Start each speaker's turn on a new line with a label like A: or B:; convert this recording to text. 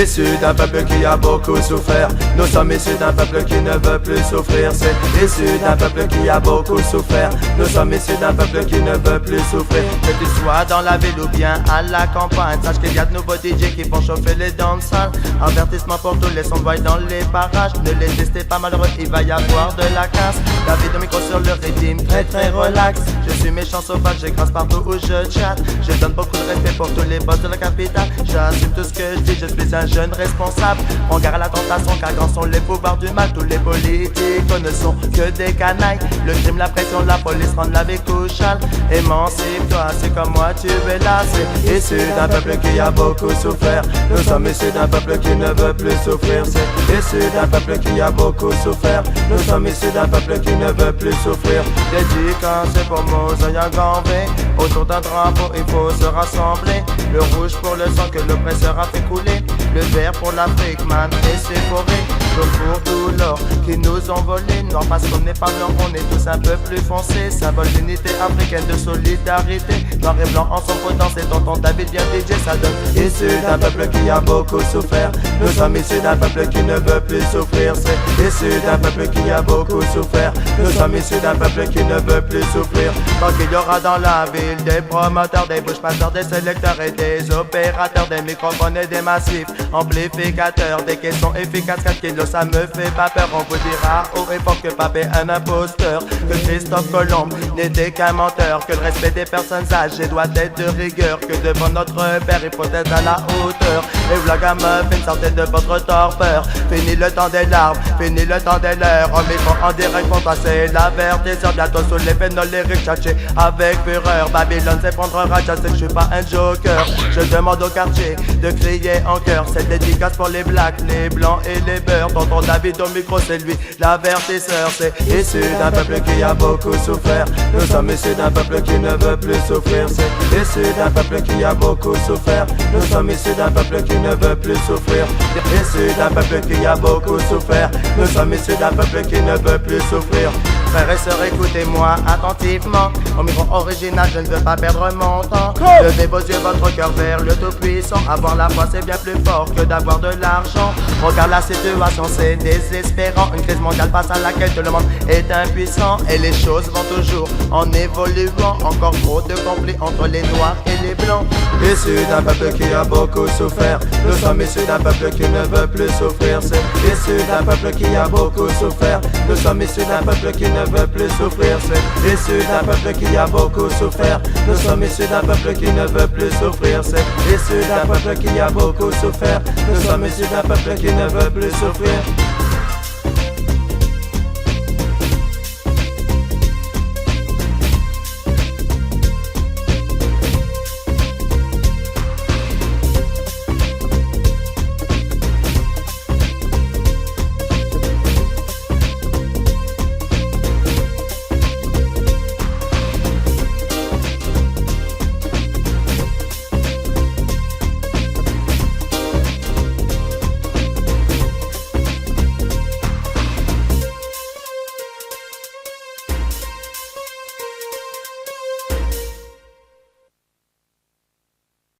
A: issus d'un peuple qui a beaucoup souffert. Nous sommes issus d'un peuple qui ne veut plus souffrir. C'est issu d'un peuple qui a beaucoup souffert. Nous sommes issus d'un peuple qui ne veut plus souffrir. Que tu sois dans la ville ou bien à la campagne, sache qu'il y a de nouveaux DJ qui font chauffer les danses-salles. Avertissement pour tous les sons dans les parages. Ne les testez pas, malheureux, il va y avoir de la casse. David au micro sur le rythme, très très relax. Je suis méchant sauvage, j'écrase partout où je chatte. Je donne beaucoup de respect pour tous les boss de la capitale. J'assume tout ce que je dis, je suis un jeune responsable. Prends garde à la tentation car grands sont les pouvoirs du mal. Tous les politiques ne sont que des canailles. Le crime, la pression, la police rendent la vie couchale. Émancipe-toi, c'est comme moi tu es là. C'est issu d'un peuple qui a beaucoup souffert. Nous sommes issus d'un peuple qui ne veut plus souffrir. C'est issu d'un peuple qui a beaucoup souffert. Nous sommes issus d'un peuple qui ne veut plus souffrir. Dédicace pour Mosaïa Gambé. Autour d'un drapeau il faut se rassembler. Le rouge pour le sang que l'oppresseur a fait couler. Le vert pour l'Afrique, man et ses forêts. Jaune pour tout l'or qui nous ont volé. Noir parce qu'on n'est pas blanc, on est tous un peu plus foncé. Symbole d'unité africaine, de solidarité. Noir et blanc ensemble pour danser. Tonton David bien DJ, ça donne. Issu d'un peuple qui a beaucoup souffert. Nous sommes issus d'un peuple qui ne veut plus souffrir. C'est issu d'un peuple qui a beaucoup souffert. Nous sommes issus d'un peuple qui ne veut plus souffrir. Tant qu'il y aura dans la ville des promoteurs, des bouche-passeurs, des sélecteurs et des opérateurs, des microphones et des massifs amplificateurs, des questions efficaces, 4 kilos ça me fait pas peur. On vous dira haut et fort que Pape est un imposteur, que Christophe Colomb n'était qu'un menteur, que le respect des personnes âgées doit être de rigueur, que devant notre père il faut être à la hauteur. Et Vlogamamuffin, sortez de votre torpeur. Fini le temps des larmes, fini le temps des leurs. On micro en direct pour passer l'avertisseur. Bientôt sous les pénols lyriques, tchatcher avec fureur. Babylone s'effondrera, je sais que je suis pas un joker. Je demande au quartier de crier en chœur. Cette dédicace pour les blacks, les blancs et les beurs. Tonton David au micro, c'est lui l'avertisseur. C'est issu d'un peuple qui a beaucoup souffert. Nous sommes issus d'un peuple qui ne veut plus souffrir. C'est issu d'un peuple qui a beaucoup souffert. Nous sommes issus d'un peuple qui ne veut plus souffrir. Issu d'un peuple qui a beaucoup souffert. Nous sommes issus d'un peuple qui ne veut plus souffrir. Frères et sœurs, écoutez-moi attentivement. Au micro original, je ne veux pas perdre mon temps. Levez vos yeux, votre cœur vers le Tout-Puissant. Avoir la foi, c'est bien plus fort que d'avoir de l'argent. Regarde la situation, c'est désespérant. Une crise mondiale face à laquelle tout le monde est impuissant. Et les choses vont toujours en évoluant. Encore trop de conflits entre les noirs et les blancs. Issu d'un peuple qui a beaucoup souffert. Nous sommes issus d'un peuple qui ne veut plus souffrir. C'est issu d'un peuple qui a beaucoup souffert. Nous sommes issus d'un peuple qui ne veut plus souffrir. C'est issu d'un peuple qui a beaucoup souffert. Nous sommes issus d'un peuple qui ne veut plus souffrir. C'est issu d'un peuple qui a beaucoup souffert. Nous sommes issus d'un peuple qui ne veut plus souffrir.